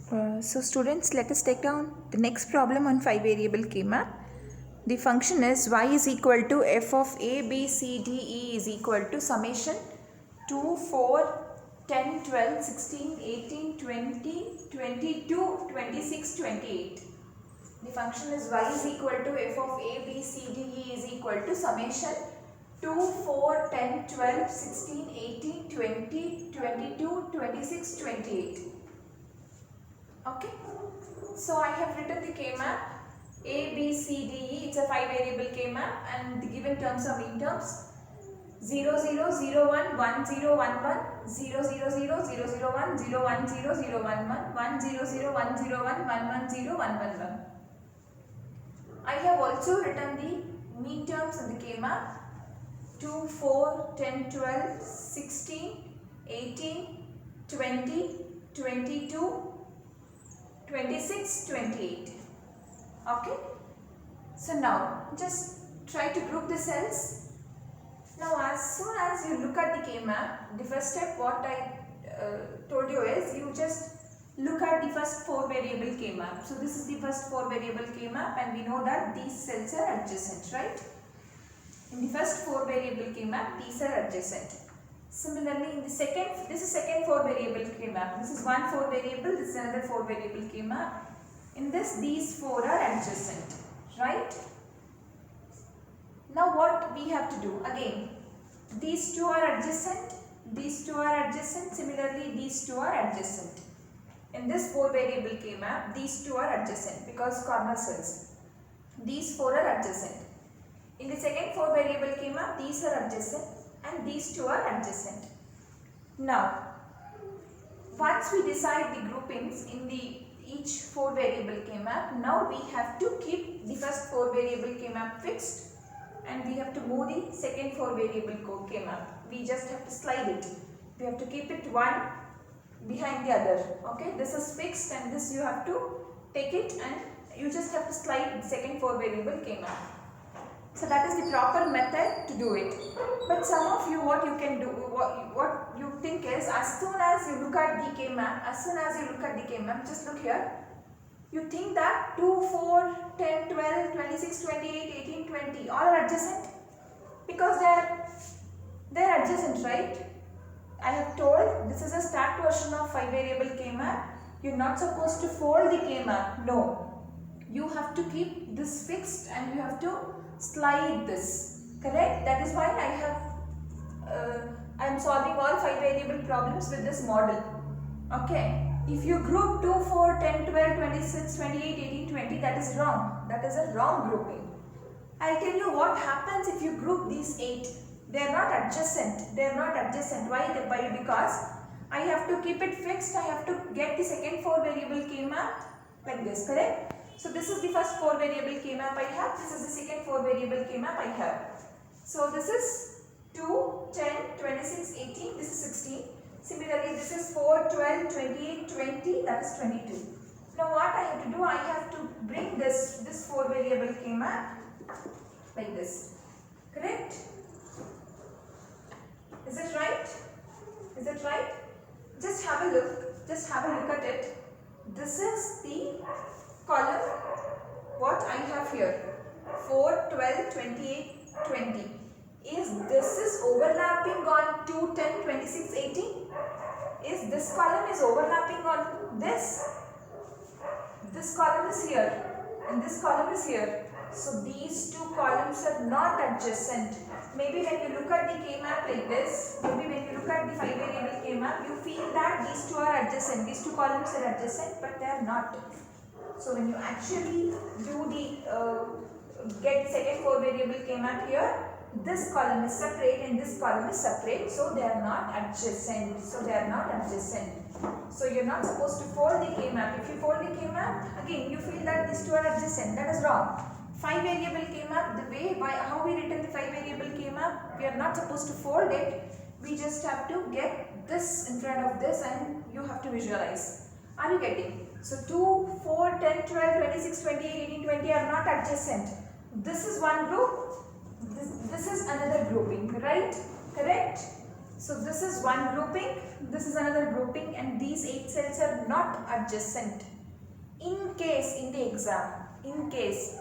So students, let us take down the next problem on 5 variable K-map. The function is y is equal to f of a, b, c, d, e is equal to summation 2, 4, 10, 12, 16, 18, 20, 22, 26, 28. The function is y is equal to f of a, b, c, d, e is equal to summation 2, 4, 10, 12, 16, 18, 20, 22, 26, 28. Okay, so I have written the K-map A, B, C, D, E. It's a 5 variable K-map and the given terms are mean terms 0, 0, 0, 1, 1, 0, 1, 1, 0, 0, 0, 0, 0, 1, 0, 1, 0, 0, 1, 1, 1, 0, 0, 1, 0, 1, 1, 1, 0, 1, 1, 1. I have also written the mean terms in the K-map 2, 4, 10, 12, 16, 18, 20, 22, 26, 28. Okay. So now just try to group the cells. Now as soon as you look at the K-map, the first step what I told you is you just look at the first 4 variable K-map. So this is the first 4 variable K-map and we know that these cells are adjacent, right? In the first 4 variable K-map, these are adjacent. Similarly, in the second, this is second 4 variable K-map. This is one 4 variable, this is another 4 variable K-map. In this, these 4 are adjacent, right? Now what we have to do? Again, these 2 are adjacent, these 2 are adjacent, similarly these 2 are adjacent. In this 4 variable K-map, these 2 are adjacent because corner cells. These 4 are adjacent. In the second 4 variable K-map, these are adjacent and these 2 are adjacent. Now, once we decide the groupings in the each 4 variable K-map, now we have to keep the first 4 variable K-map fixed and we have to move the second 4 variable K-map. We just have to slide it. We have to keep it one behind the other. Okay, this is fixed and this you have to take it and you just have to slide the second 4 variable K-map. So that is the proper method to do it. But some of you, what you can do, what you think is, as soon as you look at the K-map, just look here. You think that 2, 4, 10, 12, 26, 28, 18, 20 all are adjacent because they are adjacent, right? I have told this is a stacked version of 5 variable K-map. You are not supposed to fold the K-map. No, you have to keep this fixed and you have to slide this, correct? That is why I am solving all 5 variable problems with this model. Okay, if you group 2, 4, 10, 12, 26, 28, 18, 20, that is wrong. That is a wrong grouping. I'll tell you what happens if you group these 8. They are not adjacent. They are not adjacent. Why? Because I have to keep it fixed. I have to get the second 4 variable K-map like this, correct? So this is the first 4 variable K-map I have. This is the second 4 variable K-map I have. So this is 2, 10, 26, 18. This is 16. Similarly, this is 4, 12, 28, 20. That is 22. Now what I have to do? I have to bring this 4 variable K-map like this. Correct? Is it right? Is it right? Just have a look. Just have a look at it. This is the column what I have here 4, 12, 28, 20. This is overlapping on 2, 10, 26, 18? Is this column is overlapping on this? This column is here and this column is here. So these 2 columns are not adjacent. Maybe when you look at the K-map like this, maybe when you look at the 5 variable K-map, you feel that these 2 are adjacent. These 2 columns are adjacent, but they are not. So when you actually do the get the second 4 variable K-map here, this column is separate and this column is separate, so they are not adjacent. So you're not supposed to fold the K-map. If you fold the K-map, again you feel that these 2 are adjacent. That is wrong. 5 variable K-map, the way by how we written the 5 variable K-map, we are not supposed to fold it. We just have to get this in front of this and you have to visualize. Are you getting? So 2, 4, 10, 12, 26, 28, 18, 20 are not adjacent. This is one group. This is another grouping, right? Correct? So this is one grouping, this is another grouping, and these 8 cells are not adjacent. In case in the exam, in case,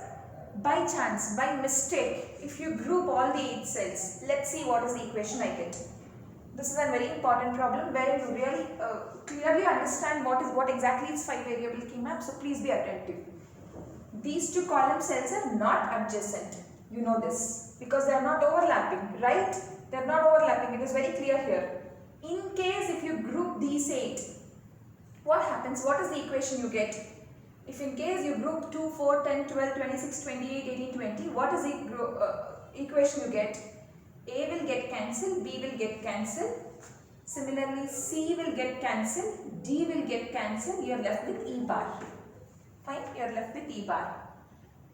by chance, by mistake, if you group all the 8 cells, let's see what is the equation I get. This is a very important problem where you really clearly understand what exactly is 5 variable key map, so please be attentive. These 2 column cells are not adjacent, you know this, because they are not overlapping, right? They are not overlapping, it is very clear here. In case if you group these 8, what happens? What is the equation you get? If in case you group 2, 4, 10, 12, 26, 28, 18, 20, what is the equation you get? A will get cancelled, B will get cancelled. Similarly, C will get cancelled, D will get cancelled. You are left with E bar. Fine, you are left with E bar.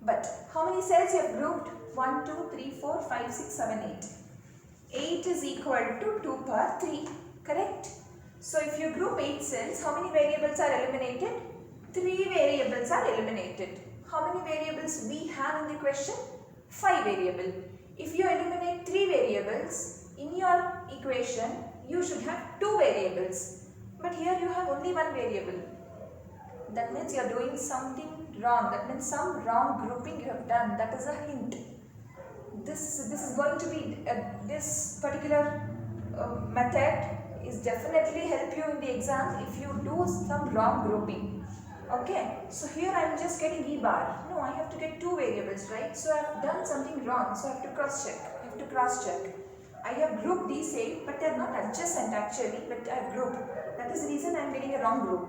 But how many cells you have grouped? 1, 2, 3, 4, 5, 6, 7, 8. 8 is equal to 2 per 3. Correct? So if you group 8 cells, how many variables are eliminated? 3 variables are eliminated. How many variables we have in the question? 5 variables. If you eliminate 3 variables, in your equation, you should have 2 variables. But here you have only 1 variable. That means you are doing something wrong. That means some wrong grouping you have done. That is a hint. This is going to be, this particular method is definitely help you in the exam if you do some wrong grouping. Okay, so here I am just getting E bar. No, I have to get 2 variables, right? So I have done something wrong. So I have to cross check. I have grouped these 8, but they are not adjacent actually, but I have grouped. That is the reason I am getting a wrong group.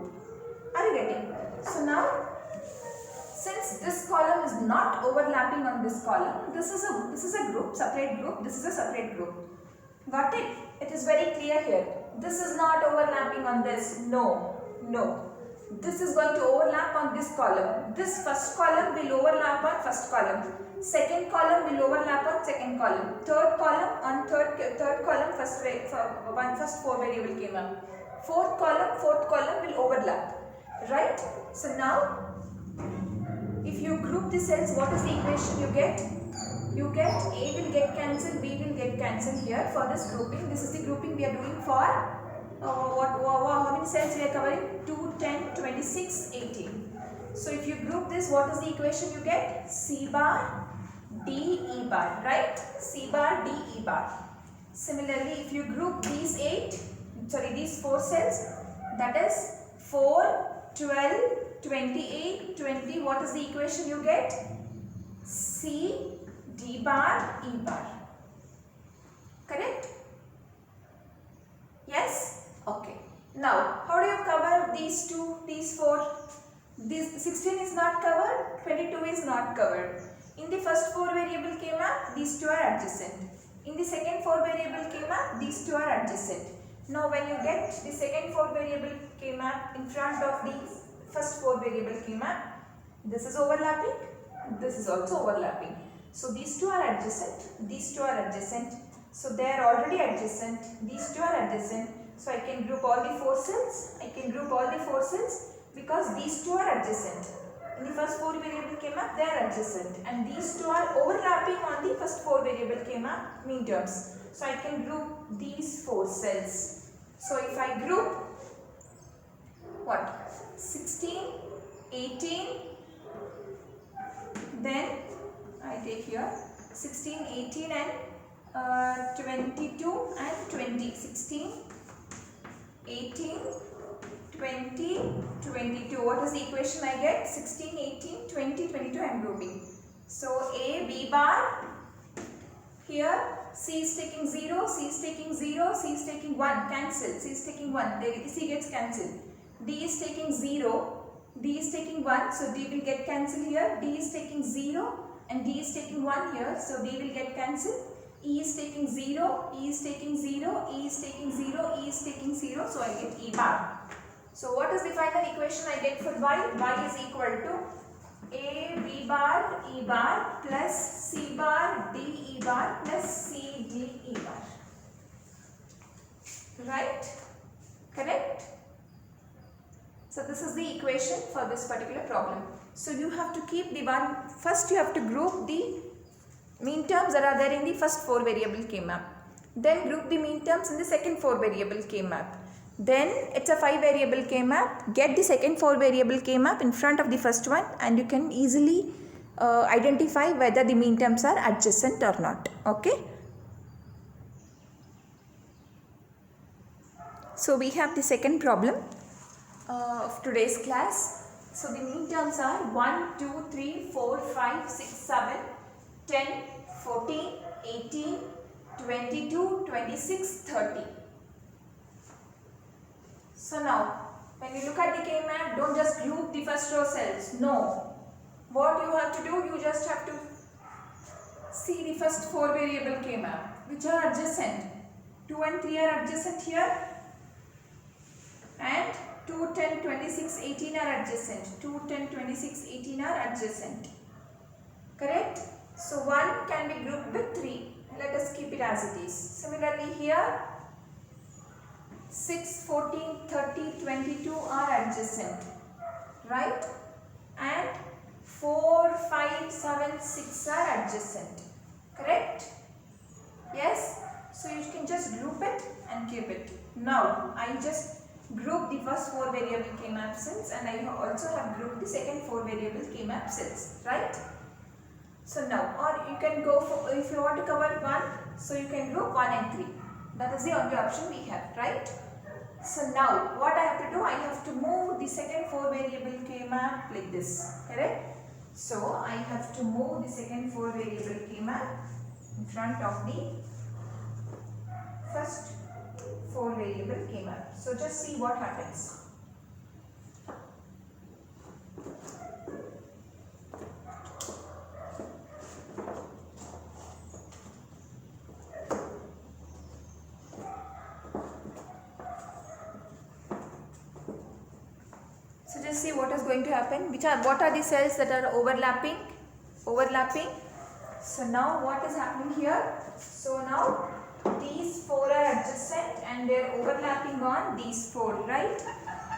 Are you getting? So now, since this column is not overlapping on this column, this is a group, separate group, this is a separate group. Got it? It is very clear here. This is not overlapping on this. No. This is going to overlap on this column. This first column will overlap on first column. Second column will overlap on second column. Third column on third column first 4 variable came up. Fourth column will overlap. Right? So now, if you group the cells, what is the equation you get? You get A will get cancelled, B will get cancelled here for this grouping. This is the grouping we are doing for how many cells we are covering? 2, 10, 26, 18. So if you group this, what is the equation you get? C bar, D, E bar, right? C bar, D, E bar. Similarly, if you group these 4 cells, that is 4, 12, 28, 20, what is the equation you get? C, D bar, E bar. Correct? Yes? Okay. Now, how do you cover these 2, these 4? This 16 is not covered, 22 is not covered. In the first 4 variable came up, these 2 are adjacent. In the second 4 variable came up, these 2 are adjacent. Now, when you get the second 4 variable came up in front of the first 4 variable came up, this is overlapping, this is also overlapping. So, these 2 are adjacent, these 2 are adjacent. So, they are already adjacent, these 2 are adjacent. So, I can group all the 4 cells, because these 2 are adjacent. In the first 4 variable came up, they are adjacent, and these 2 are overlapping on the first 4 variable came up mean terms. So, I can group these 4 cells. So, if I group what? 16, 18, then I take here 16, 18 and 22 and 20. 16, 18, 20, 22. What is the equation I get? 16, 18, 20, 22 I am grouping. So, A, B bar, here C is taking 0, C is taking 0, C is taking 1, cancel, C is taking 1, C gets cancelled. D is taking 0, D is taking 1, so D will get cancelled here, D is taking 0 and D is taking 1 here, so D will get cancelled. E is taking 0, E is taking 0, E is taking 0, E is taking 0, so I get E bar. So what is the final equation I get for Y? Y is equal to A, B bar, E bar plus C bar, D, E bar plus C, D, E bar. Right? Correct? So this is the equation for this particular problem. So you have to keep the one, first you have to group the mean terms that are there in the first 4 variable K map. Then group the mean terms in the second 4 variable K-map. Then it's a 5 variable K-map. Get the second 4 variable K-map in front of the first one and you can easily identify whether the mean terms are adjacent or not. Okay. So we have the second problem of today's class. So the mean terms are 1, 2, 3, 4, 5, 6, 7, 10, 14, 18, 22, 26, 30. So now, when you look at the K-map, don't just group the first row cells. No. What you have to do, you just have to see the first 4 variable K-map, which are adjacent. 2 and 3 are adjacent here. And 2, 10, 26, 18 are adjacent. 2, 10, 26, 18 are adjacent. Correct? So 1 can be grouped with 3. Let us keep it as it is. Similarly here, 6, 14, 30, 22 are adjacent. Right? And 4, 5, 7, 6 are adjacent. Correct? Yes? So you can just group it and keep it. Now, I just group the first 4 variable K-map cells and I also have grouped the second 4 variable K-map cells, right? So now, or you can go for, if you want to cover 1, so you can group 1 and 3. That is the only option we have, right? So now, what I have to do, I have to move the second 4 variable K-map like this, correct? So I have to move the second 4 variable K-map in front of the first 4 variable K-map. So just see what happens. So just see what is going to happen. What are the cells that are overlapping? So now what is happening here? So now these 4 are adjacent and they are overlapping on these 4, right?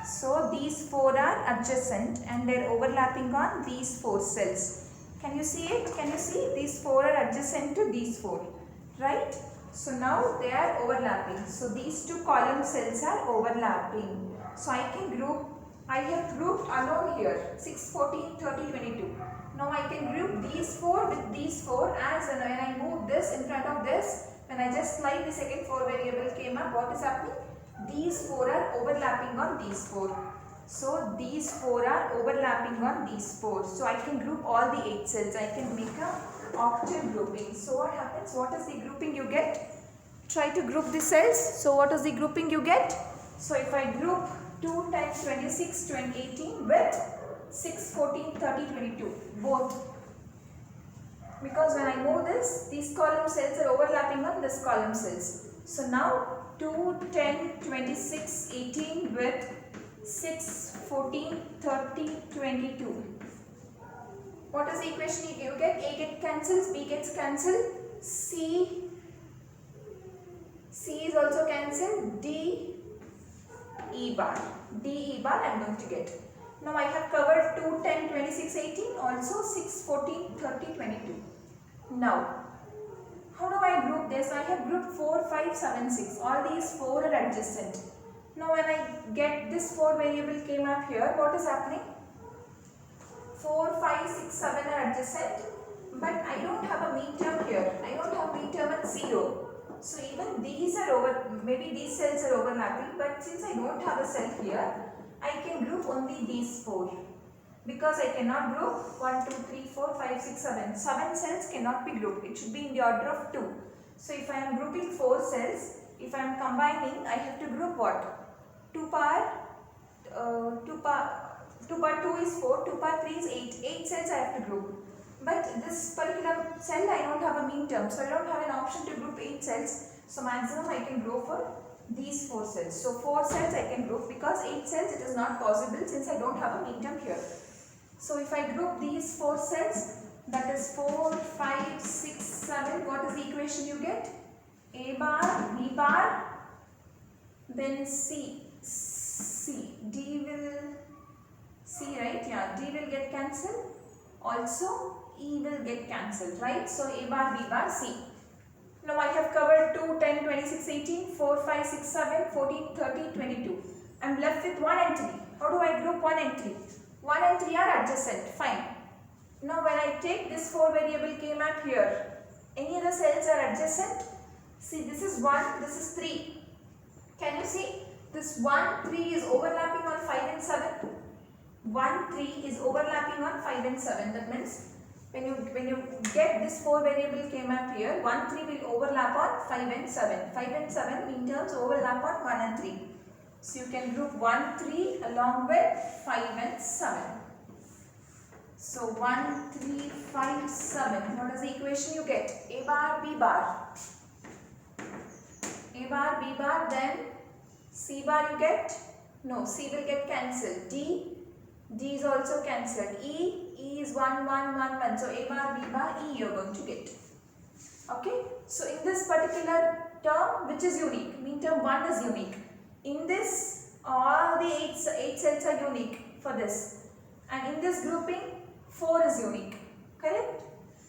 So these 4 are adjacent and they are overlapping on these 4 cells. Can you see it? Can you see? These 4 are adjacent to these 4, right? So now they are overlapping. So these 2 column cells are overlapping. So I have grouped alone here 6, 14, 30, 22. Now I can group these 4 with these 4 as when I move this in front of this. When I just slide the second 4 variable K-map, what is happening? These 4 are overlapping on these 4. So these 4 are overlapping on these 4. So I can group all the 8 cells. I can make a octave grouping. So what happens? What is the grouping you get? Try to group the cells. So what is the grouping you get? So if I group 2, 10, 26, 20, 18 with 6, 14, 30, 22, both. Because when I move this, these column cells are overlapping on this column cells. So now 2, 10, 26, 18 with 6, 14, 30, 22. What is the equation you get? A gets cancels, B gets cancelled, C is also cancelled, D, E bar I am going to get. Now I have covered 2, 10, 26, 18, also 6, 14, 30, 22. Now, how do I group this? I have grouped 4, 5, 7, 6. All these 4 are adjacent. Now when I get this 4 variable K-map here, what is happening? 4, 5, 6, 7 are adjacent, but I don't have a mean term here. I don't have mean term at 0. So even these are maybe these cells are overlapping, but since I don't have a cell here, I can group only these 4. Because I cannot group 1, 2, 3, 4, 5, 6, 7. 7 cells cannot be grouped. It should be in the order of 2. So if I am grouping 4 cells, if I am combining, I have to group what? 2 power 2 is 4, 2 power 3 is 8. 8 cells I have to group. But this particular cell I don't have a mean term. So I don't have an option to group 8 cells. So maximum I can group for these 4 cells. So 4 cells I can group because 8 cells it is not possible since I don't have a mean term here. So if I group these 4 cells, that is 4, 5, 6, 7, what is the equation you get? A bar, B bar, then C, D will, C, right? Yeah, D will get cancelled. Also, E will get cancelled, right? So A bar, B bar, C. Now I have covered 2, 10, 26, 18, 4, 5, 6, 7, 14, 30, 22. I am left with 1 and 3. How do I group 1 and 3? 1 and 3 are adjacent. Fine. Now when I take this 4 variable K-map here, any other cells are adjacent? See, this is 1, this is 3. Can you see? This 1, 3 is overlapping on 5 and 7. 1, 3 is overlapping on 5 and 7. That means when you get this 4 variable K-map here, 1, 3 will overlap on 5 and 7. 5 and 7 mean terms overlap on 1 and 3. So you can group 1, 3 along with 5 and 7. So 1, 3, 5, 7. What is the equation you get? A bar, B bar. A bar, B bar, then C bar you get? No, C will get cancelled. D is also cancelled. E is 1, 1, 1, 1. So A bar, B bar, E you are going to get. Okay. So in this particular term, which is unique? Mean term 1 is unique. In this, all the 8 cells are unique for this. And in this grouping, 4 is unique. Correct?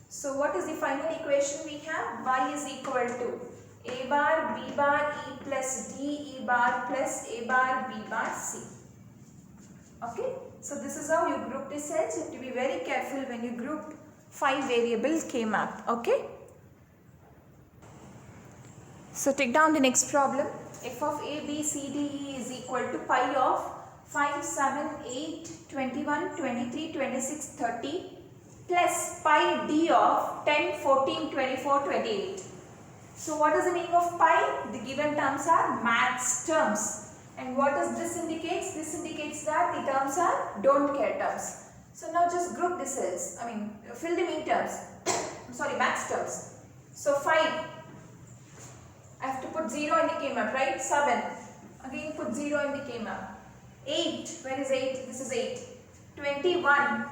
So what is the final equation we have? Y is equal to A bar, B bar, E plus D, E bar plus A bar, B bar, C. Okay? So this is how you group the cells. You have to be very careful when you group 5 variable K-map. Okay? So take down the next problem. F of A, B, C, D, E is equal to pi of 5, 7, 8, 21, 23, 26, 30 plus pi D of 10, 14, 24, 28. So what is the meaning of pi? The given terms are max terms. And what does this indicate? This indicates that the terms are don't care terms. So now just group the cells. Fill the mean terms. Sorry, max terms. So 5. I have to put 0 in the K-map, right? 7. Again put 0 in the K-map. 8. Where is 8? This is 8. 21.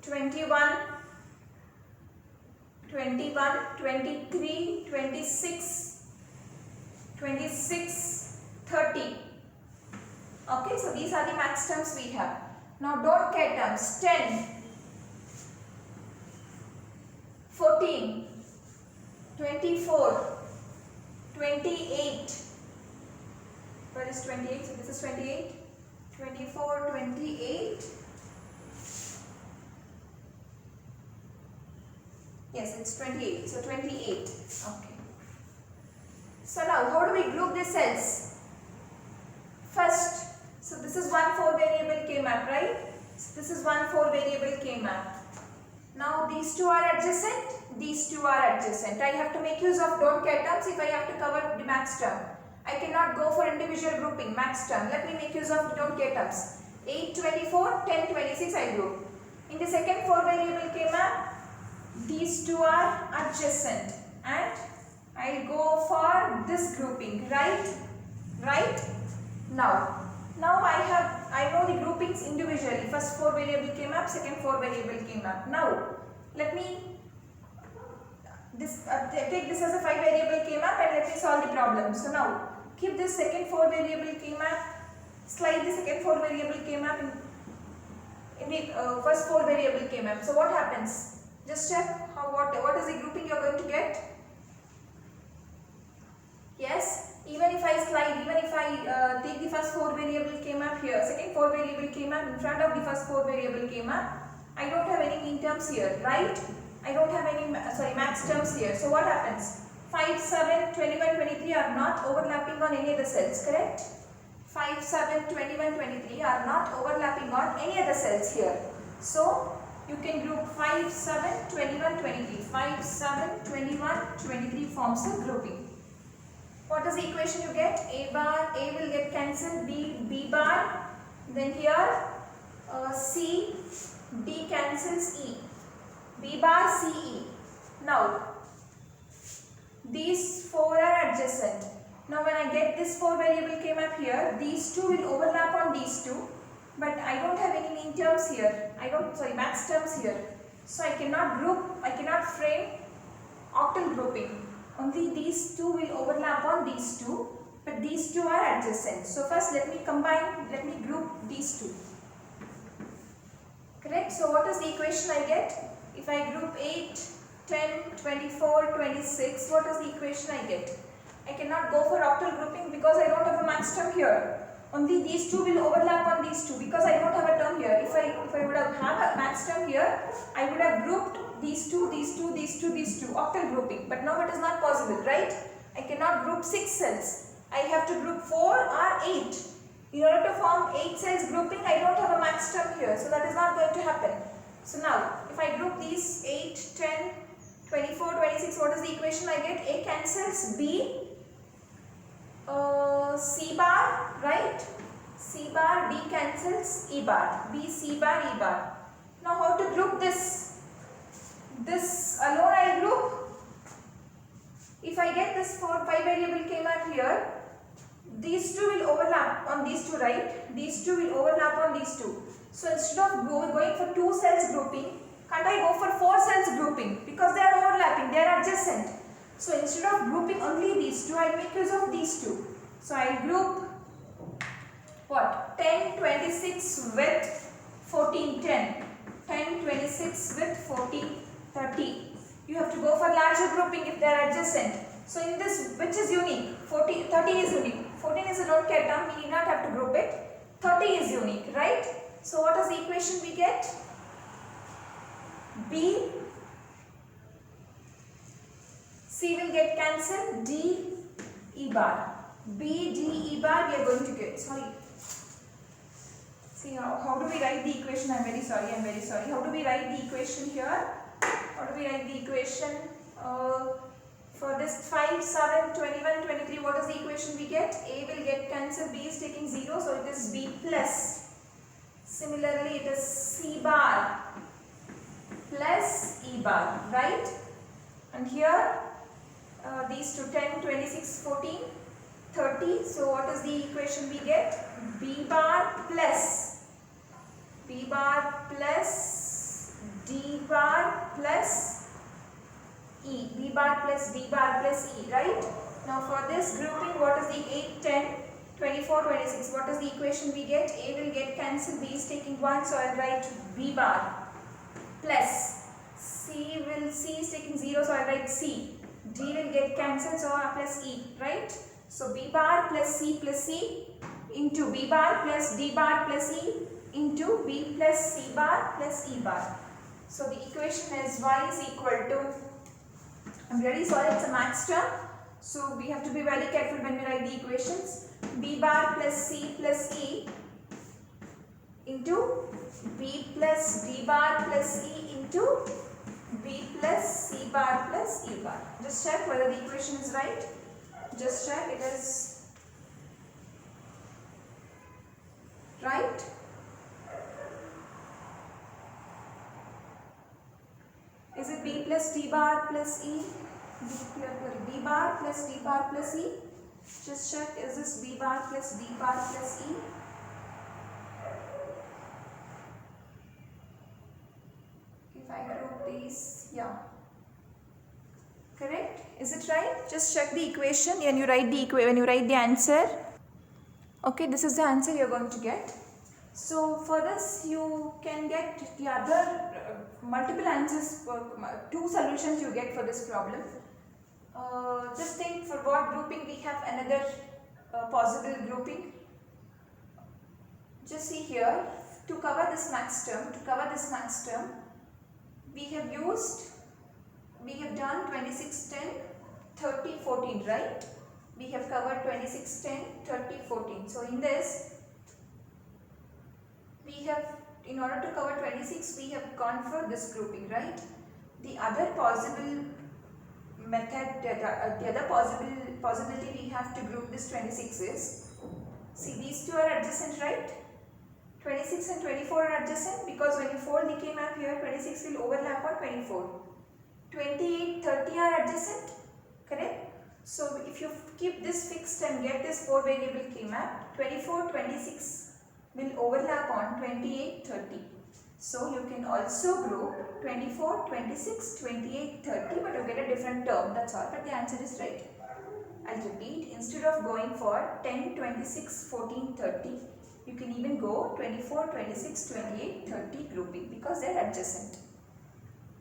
21. 21, 23, 26, 26, 30. Okay, so these are the max terms we have. Now don't care terms. 10, 14, 24, 28. Where is 28? So this is 28. 24, 28. Yes, it's 28. So 28. Okay. So now, how do we group the cells? First, so this is one 4 variable K-map, right? So this is one 4 variable K-map. Now these two are adjacent. These two are adjacent. I have to make use of don't care terms if I have to cover the max term. I cannot go for individual grouping, max term. Let me make use of the don't care terms. 8, 24, 10, 26 I group. In the second 4 variable K-map, these two are adjacent and I'll go for this grouping, right? Now I know the groupings individually. First 4 variable K-map, second 4 variable K-map. Now let me take this as a 5 variable K-map and let me solve the problem. So now keep this second 4 variable K-map, slide the second 4 variable K-map in the first 4 variable K-map. So what happens? Just check what is the grouping you are going to get. Yes, even if I slide, even if I take the first 4 variable K-map here, second 4 variable K-map in front of the first 4 variable K-map, I don't have any mean terms here, right? I don't have any max terms here. So what happens? 5, 7, 21, 23 are not overlapping on any other cells, correct? 5, 7, 21, 23 are not overlapping on any other cells here. So you can group 5, 7, 21, 23. 5, 7, 21, 23 forms a grouping. What is the equation you get? A bar, A will get cancelled, B bar, then here C, D cancels E, B bar, C, E. Now these 4 are adjacent. Now when I get this 4 variable K-map here, these two will overlap on these two, but I don't have any mean terms here. Max terms here. So I cannot group, I cannot frame octal grouping. Only these two will overlap on these two, but these two are adjacent. So first let me group these two. Correct? So what is the equation I get? If I group 8, 10, 24, 26. What is the equation I get? I cannot go for octal grouping because I don't have a max term here. Only these two will overlap on these two because I don't have a term here. If I would have had a max term here, I would have grouped these two, octal grouping. But now it is not possible, right? I cannot group 6 cells. I have to group 4 or 8. In order to form 8 cells grouping, I don't have a max term here. So that is not going to happen. So now, if I group these 8, 10, 24, 26, what is the equation I get? A cancels B, C bar, right? C bar, B cancels E bar, B, C bar, E bar. Now how to group this? This alone I group. If I get this 5 variable K map here, these two will overlap on these two, right? These two will overlap on these two. So instead of going for 2 cells grouping, can't I go for 4 cells grouping? Because they are overlapping, they are adjacent. So instead of grouping only these two, I will make use of these two. So I will group what? 10, 26 with 14, 10. 10, 26 with 14, 30. You have to go for larger grouping if they are adjacent. So in this, which is unique? 30 is unique. 14 is a don't care term, we need not have to group it. 30 is unique, right? So what is the equation we get? B, C will get cancelled, D, E bar. B, D, E bar we are going to get. Sorry. See how do we write the equation? I am very sorry. How do we write the equation here? How do we write the equation? For this 5, 7, 21, 23, what is the equation we get? A will get cancelled, B is taking 0, so it is B plus. Similarly, it is C bar plus E bar, right? And here, these two 10, 26, 14, 30. So what is the equation we get? B bar plus D bar plus E. B bar plus D bar plus E, right? Now for this grouping, what is the 8, 10, 24, 26? What is the equation we get? A will get cancelled, B is taking 1, so I will write B bar plus C is taking 0, so I will write C. D will get cancelled, so I plus E, right? So B bar plus C into B bar plus D bar plus E into B plus C bar plus E bar. So the equation is Y is equal to, I'm really sorry, it's a max term, so we have to be very careful when we write the equations. B bar plus C plus E into B plus D bar plus E into B plus C bar plus E bar. Just check whether the equation is right. Just check it is right. Is it B plus D bar plus E? B bar plus D bar plus E? Just check, is this B bar plus D bar plus E? If I group these, yeah. Correct? Is it right? Just check the equation when you write the answer. Okay, this is the answer you are going to get. So for this you can get the other multiple answers, 2 solutions you get for this problem. Just think for what grouping we have another possible grouping. Just see here, to cover this max term, we have done 26, 10, 30, 14, right? We have covered 26, 10, 30, 14. So in this, we have, in order to cover 26, we have gone for this grouping, right? The other possible method, the other possibility we have to group this 26 is, see these two are adjacent, right? 26 and 24 are adjacent because when you fold the K map here, 26 will overlap on 24. 28, 30 are adjacent, correct? So if you keep this fixed and get this 4 variable K map, 24, 26 will overlap on 28, 30. So you can also group 24, 26, 28, 30, but you get a different term, that's all, but the answer is right. I'll repeat, instead of going for 10, 26, 14, 30, you can even go 24, 26, 28, 30 grouping because they are adjacent.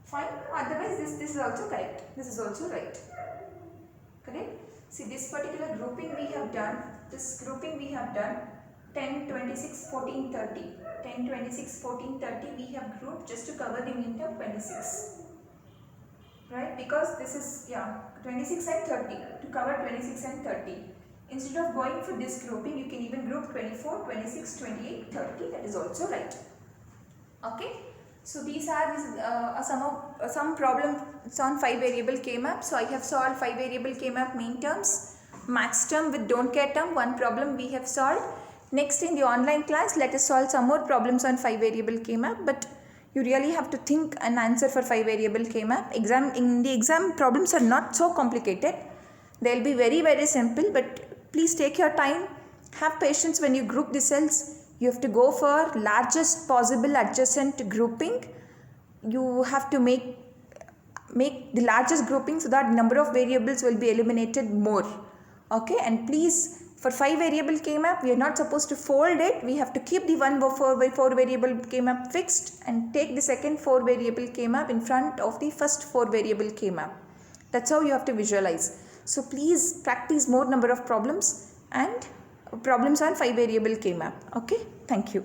Fine. Otherwise this is also correct. This is also right. Correct. See, this particular grouping we have done. This grouping we have done 10, 26, 14, 30. 10, 26, 14, 30 we have grouped just to cover the mean term 26. Right, because this is 26 and 30, to cover 26 and 30. Instead of going for this grouping, you can even group 24, 26, 28, 30. That is also right. Okay, so these are some problems on 5 variable K-map. So I have solved 5 variable K-map mean terms, max term with don't care term. One problem we have solved. Next, in the online class, let us solve some more problems on 5 variable K-map, but you really have to think an answer for 5 variable K-map. In the exam, problems are not so complicated. They will be very, very simple, but please take your time. Have patience when you group the cells. You have to go for largest possible adjacent grouping. You have to make the largest grouping so that number of variables will be eliminated more. Okay, and please, for 5 variable K-map, we are not supposed to fold it. We have to keep the 4 variable K-map fixed and take the second 4 variable K-map in front of the first 4 variable K-map. That's how you have to visualize. So please practice more number of problems and problems on 5 variable K-map. Okay, thank you.